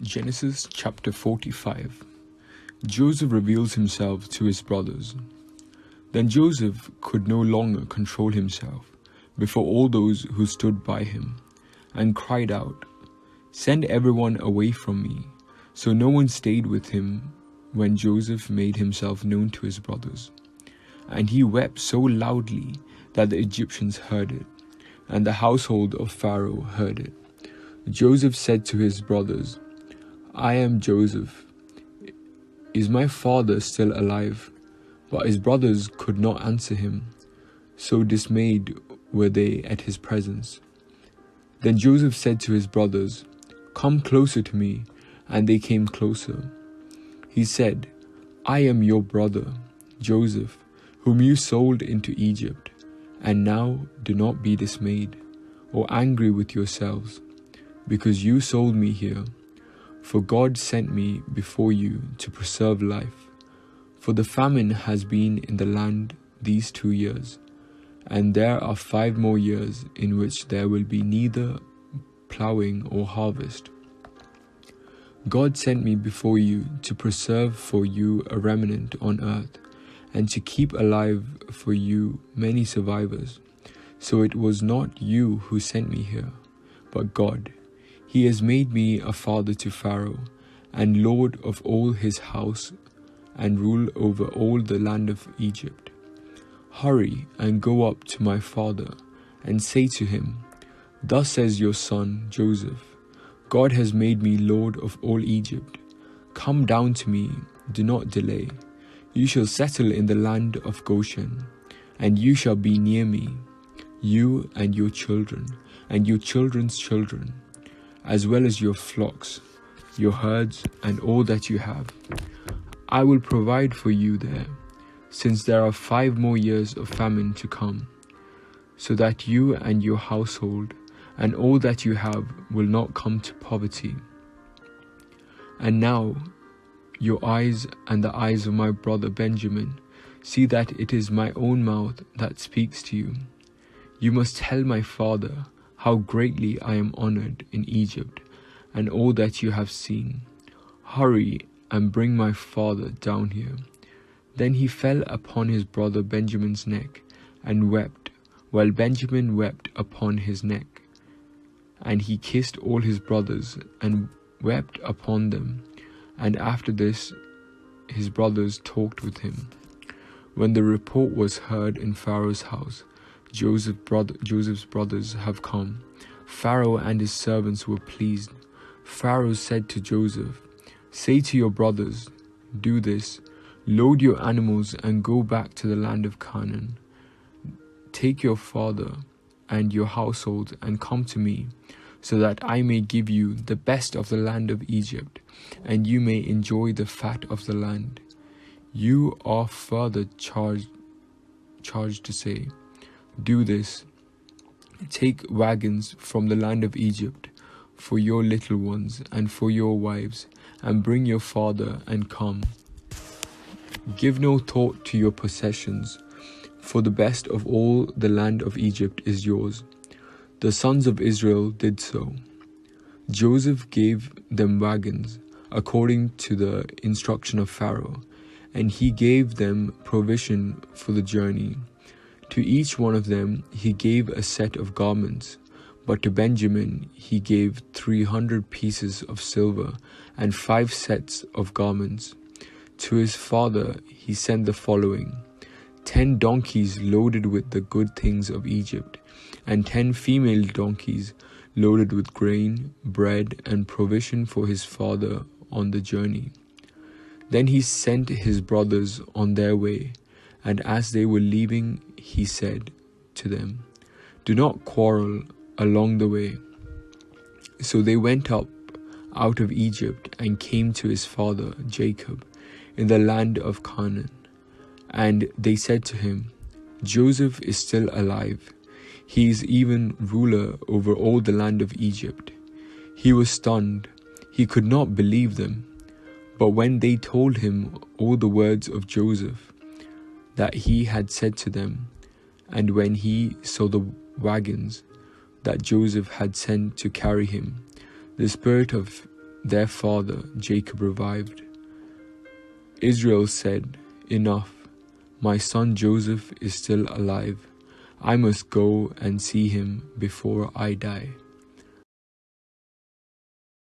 Genesis chapter 45. Joseph reveals himself to his brothers. Then Joseph could no longer control himself before all those who stood by him, and cried out, "Send everyone away from me." So no one stayed with him when Joseph made himself known to his brothers. And he wept so loudly that the Egyptians heard it, and the household of Pharaoh heard it. Joseph said to his brothers, "I am Joseph. Is my father still alive?" But his brothers could not answer him, so dismayed were they at his presence. Then Joseph said to his brothers, "Come closer to me," and they came closer. He said, "I am your brother, Joseph, whom you sold into Egypt. And now do not be dismayed or angry with yourselves, because you sold me here. For God sent me before you to preserve life. For the famine has been in the land these 2 years, and there are 5 more years in which there will be neither plowing or harvest. God sent me before you to preserve for you a remnant on earth, and to keep alive for you many survivors. So it was not you who sent me here, but God. He has made me a father to Pharaoh, and lord of all his house, and rule over all the land of Egypt. Hurry and go up to my father, and say to him, 'Thus says your son Joseph, God has made me lord of all Egypt. Come down to me, do not delay. You shall settle in the land of Goshen, and you shall be near me, you and your children, and your children's children, as well as your flocks, your herds, and all that you have. I will provide for you there, since there are 5 more years of famine to come, so that you and your household and all that you have will not come to poverty. And now your eyes and the eyes of my brother Benjamin see that it is my own mouth that speaks to you. You must tell my father how greatly I am honored in Egypt, and all that you have seen. Hurry and bring my father down here." Then he fell upon his brother Benjamin's neck and wept, while Benjamin wept upon his neck. And he kissed all his brothers and wept upon them. And after this his brothers talked with him. When the report was heard in Pharaoh's house, Joseph's brothers have come. Pharaoh and his servants were pleased. Pharaoh said to Joseph, "Say to your brothers, do this, load your animals and go back to the land of Canaan. Take your father and your household and come to me, so that I may give you the best of the land of Egypt, and you may enjoy the fat of the land." You are further charged to say, "Do this, take wagons from the land of Egypt for your little ones and for your wives, and bring your father and come. Give no thought to your possessions, for the best of all the land of Egypt is yours." The sons of Israel did so. Joseph gave them wagons according to the instruction of Pharaoh, and he gave them provision for the journey. To each one of them he gave a set of garments, but to Benjamin he gave 300 pieces of silver and 5 sets of garments. To his father he sent the following: 10 donkeys loaded with the good things of Egypt, and 10 female donkeys loaded with grain, bread, and provision for his father on the journey. Then he sent his brothers on their way, and as they were leaving, he said to them, "Do not quarrel along the way." So they went up out of Egypt and came to his father Jacob in the land of Canaan. And they said to him, "Joseph is still alive. He is even ruler over all the land of Egypt." He was stunned. He could not believe them. But when they told him all the words of Joseph that he had said to them, and when he saw the wagons that Joseph had sent to carry him, the spirit of their father Jacob revived. Israel said, "Enough, my son Joseph is still alive. I must go and see him before I die."